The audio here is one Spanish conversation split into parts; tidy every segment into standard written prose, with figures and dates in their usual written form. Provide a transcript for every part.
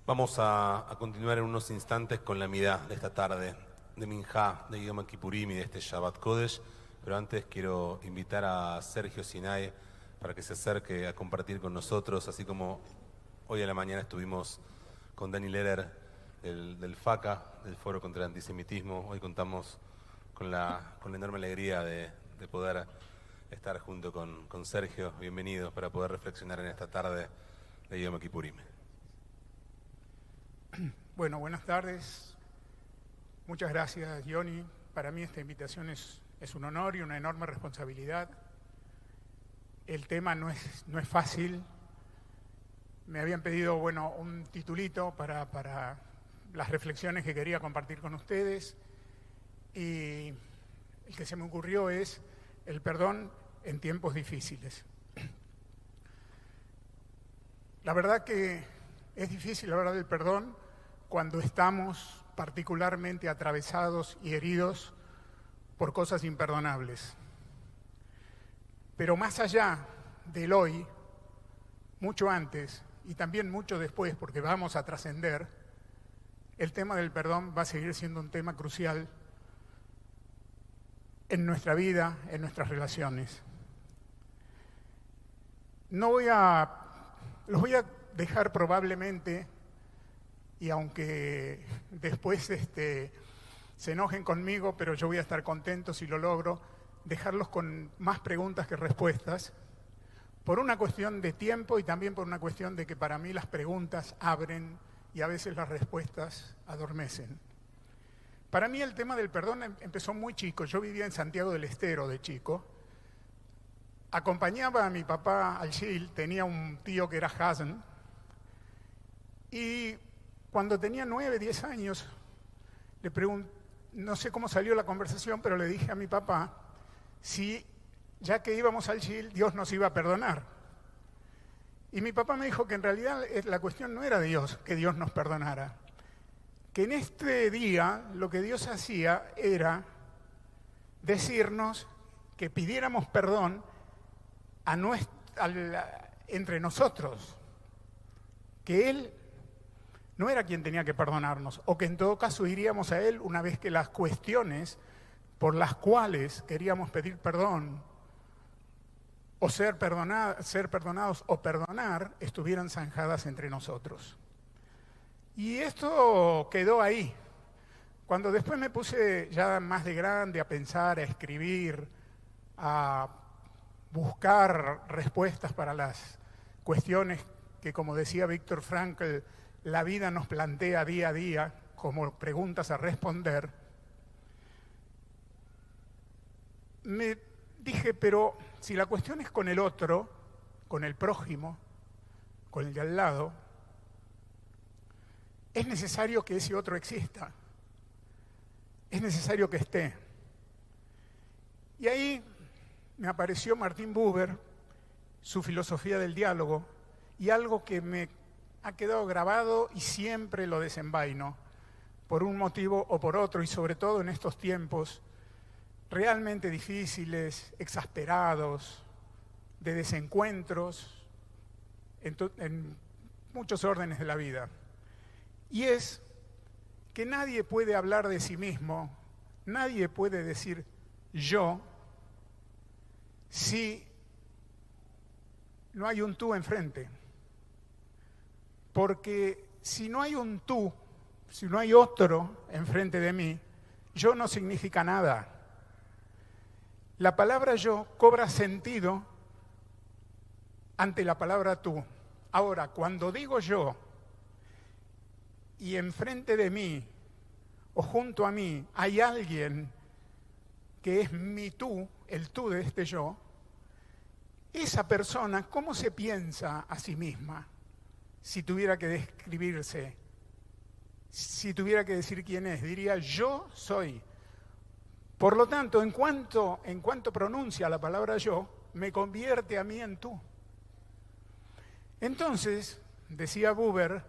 Vamos a continuar en unos instantes con la midá de esta tarde, de Minjá, de Yom Kippurim y de este Shabbat Kodesh, pero antes quiero invitar a Sergio Sinai para que se acerque a compartir con nosotros, así como hoy a la mañana estuvimos con Dani Lehrer del FACA, del Foro contra el Antisemitismo. Hoy contamos con la enorme alegría de poder estar junto con Sergio. Bienvenidos para poder reflexionar en esta tarde de Yom Kippurim. Bueno, buenas tardes. Muchas gracias, Yoni. Para mí esta invitación es un honor y una enorme responsabilidad. El tema no es fácil. Me habían pedido, un titulito para las reflexiones que quería compartir con ustedes. Y el que se me ocurrió es el perdón en tiempos difíciles. La verdad que es difícil hablar del perdón cuando estamos particularmente atravesados y heridos por cosas imperdonables. Pero más allá del hoy, mucho antes y también mucho después, porque vamos a trascender, el tema del perdón va a seguir siendo un tema crucial en nuestra vida, en nuestras relaciones. Los voy a dejar probablemente, y aunque después se enojen conmigo, pero yo voy a estar contento si lo logro, dejarlos con más preguntas que respuestas, por una cuestión de tiempo y también por una cuestión de que para mí las preguntas abren y a veces las respuestas adormecen. Para mí el tema del perdón empezó muy chico. Yo vivía en Santiago del Estero de chico. Acompañaba a mi papá al Shil, tenía un tío que era Hazen, y cuando tenía 9, 10 años, le pregunté, no sé cómo salió la conversación, pero le dije a mi papá si, ya que íbamos al Shil, Dios nos iba a perdonar. Y mi papá me dijo que en realidad la cuestión no era Dios, que Dios nos perdonara. Que en este día lo que Dios hacía era decirnos que pidiéramos perdón entre nosotros, que Él no era quien tenía que perdonarnos, o que en todo caso iríamos a Él una vez que las cuestiones por las cuales queríamos pedir perdón, o ser perdonados o perdonar, estuvieran zanjadas entre nosotros. Y esto quedó ahí. Cuando después me puse ya más de grande a pensar, a escribir, a buscar respuestas para las cuestiones que, como decía Viktor Frankl, la vida nos plantea día a día como preguntas a responder, me dije, pero si la cuestión es con el otro, con el prójimo, con el de al lado, es necesario que ese otro exista, es necesario que esté. Y ahí me apareció Martin Buber, su filosofía del diálogo, y algo que me ha quedado grabado y siempre lo desenvaino, por un motivo o por otro, y sobre todo en estos tiempos realmente difíciles, exasperados, de desencuentros en muchos órdenes de la vida. Y es que nadie puede hablar de sí mismo, nadie puede decir yo, si no hay un tú enfrente. Porque si no hay un tú, si no hay otro enfrente de mí, yo no significa nada. La palabra yo cobra sentido ante la palabra tú. Ahora, cuando digo yo y enfrente de mí o junto a mí hay alguien que es mi tú, el tú de este yo, esa persona, ¿cómo se piensa a sí misma? Si tuviera que describirse, si tuviera que decir quién es, diría yo soy. Por lo tanto, en cuanto pronuncia la palabra yo, me convierte a mí en tú. Entonces, decía Buber,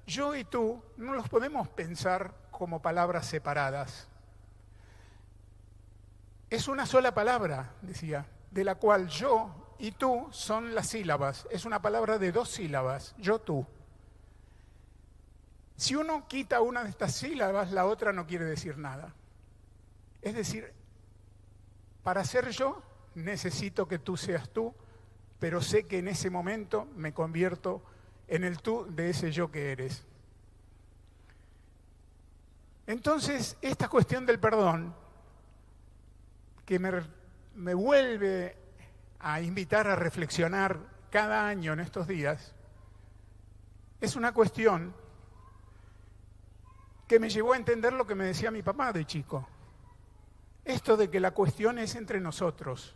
yo y tú no los podemos pensar como palabras separadas. Es una sola palabra, decía, de la cual yo y tú son las sílabas. Es una palabra de 2 sílabas, yo, tú. Si uno quita una de estas sílabas, la otra no quiere decir nada. Es decir, para ser yo, necesito que tú seas tú, pero sé que en ese momento me convierto en el tú de ese yo que eres. Entonces, esta cuestión del perdón, que me vuelve a invitar a reflexionar cada año en estos días, es una cuestión que me llevó a entender lo que me decía mi papá de chico. Esto de que la cuestión es entre nosotros.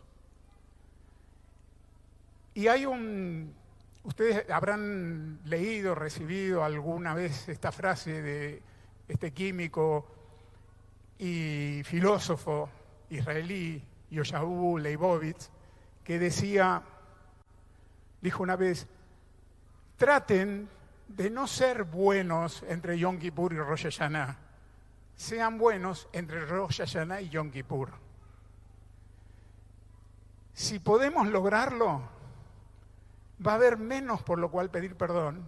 Y hay ustedes habrán leído, recibido alguna vez esta frase de este químico y filósofo israelí, Yoshahu Leibovitz, que dijo una vez, traten de no ser buenos entre Yom Kippur y Rosh Hashanah, sean buenos entre Rosh Hashanah y Yom Kippur. Si podemos lograrlo, va a haber menos por lo cual pedir perdón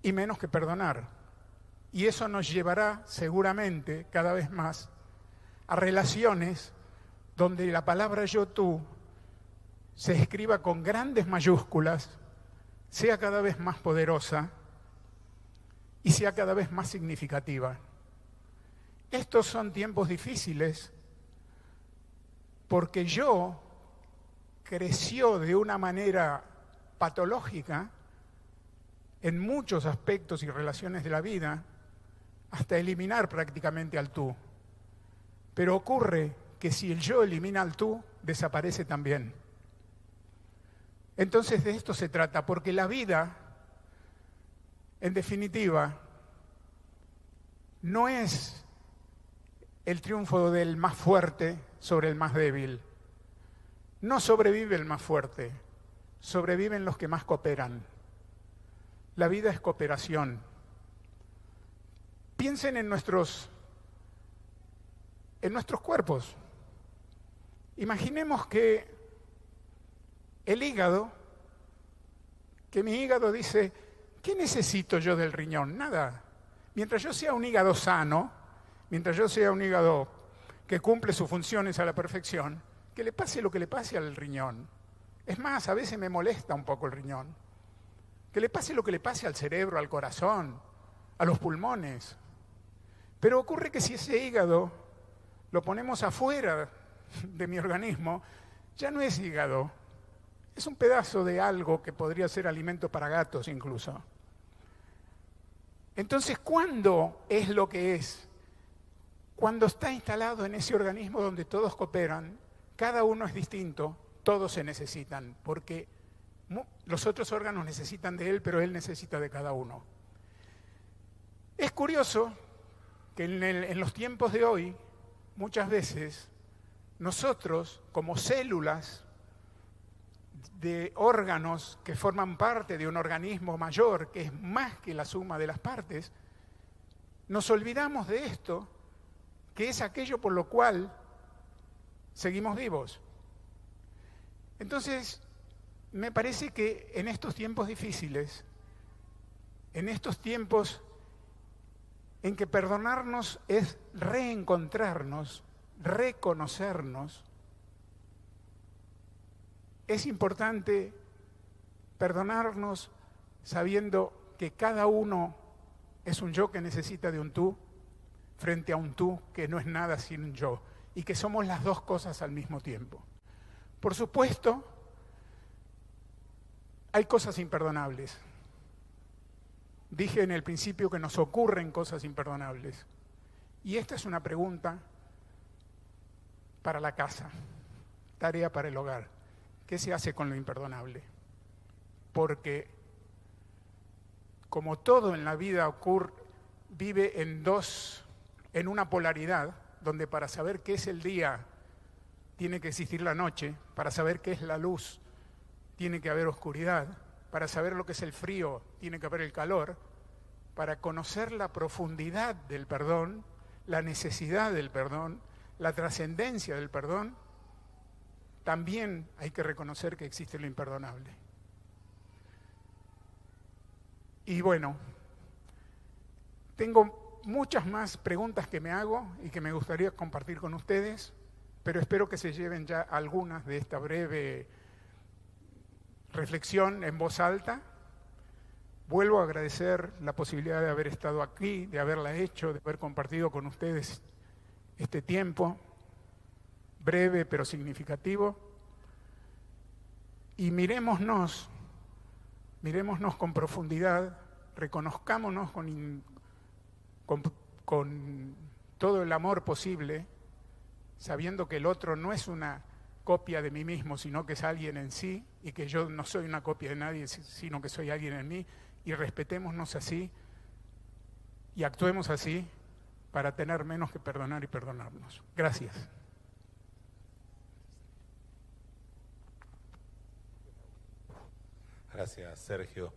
y menos que perdonar. Y eso nos llevará seguramente cada vez más a relaciones donde la palabra yo-tú se escriba con grandes mayúsculas, sea cada vez más poderosa y sea cada vez más significativa. Estos son tiempos difíciles porque yo creció de una manera patológica en muchos aspectos y relaciones de la vida, hasta eliminar prácticamente al tú. Pero ocurre que si el yo elimina al tú, desaparece también. Entonces de esto se trata, porque la vida, en definitiva, no es el triunfo del más fuerte sobre el más débil. No sobrevive el más fuerte, sobreviven los que más cooperan. La vida es cooperación. Piensen en nuestros cuerpos. Imaginemos que el hígado, que mi hígado dice, ¿qué necesito yo del riñón? Nada. Mientras yo sea un hígado sano, mientras yo sea un hígado que cumple sus funciones a la perfección, que le pase lo que le pase al riñón. Es más, a veces me molesta un poco el riñón. Que le pase lo que le pase al cerebro, al corazón, a los pulmones. Pero ocurre que si ese hígado lo ponemos afuera de mi organismo, ya no es hígado. Es un pedazo de algo que podría ser alimento para gatos incluso. Entonces, ¿cuándo es lo que es? Cuando está instalado en ese organismo donde todos cooperan, cada uno es distinto, todos se necesitan, porque los otros órganos necesitan de él, pero él necesita de cada uno. Es curioso que en los tiempos de hoy, muchas veces, nosotros, como células de órganos que forman parte de un organismo mayor, que es más que la suma de las partes, nos olvidamos de esto, que es aquello por lo cual seguimos vivos. Entonces, me parece que en estos tiempos difíciles, en estos tiempos en que perdonarnos es reencontrarnos, reconocernos, es importante perdonarnos sabiendo que cada uno es un yo que necesita de un tú, frente a un tú que no es nada sin un yo, y que somos las dos cosas al mismo tiempo. Por supuesto, hay cosas imperdonables. Dije en el principio que nos ocurren cosas imperdonables. Y esta es una pregunta para la casa, tarea para el hogar. ¿Qué se hace con lo imperdonable? Porque como todo en la vida vive en una polaridad, donde para saber qué es el día tiene que existir la noche, para saber qué es la luz tiene que haber oscuridad, para saber lo que es el frío tiene que haber el calor, para conocer la profundidad del perdón, la necesidad del perdón, la trascendencia del perdón, también hay que reconocer que existe lo imperdonable. Y bueno, Tengo muchas más preguntas que me hago y que me gustaría compartir con ustedes, pero espero que se lleven ya algunas de esta breve reflexión en voz alta. Vuelvo a agradecer la posibilidad de haber estado aquí, de haberla hecho, de haber compartido con ustedes este tiempo, breve pero significativo. Y mirémonos con profundidad, reconozcámonos con todo el amor posible, sabiendo que el otro no es una copia de mí mismo, sino que es alguien en sí, y que yo no soy una copia de nadie, sino que soy alguien en mí, y respetémonos así, y actuemos así, para tener menos que perdonar y perdonarnos. Gracias. Gracias, Sergio.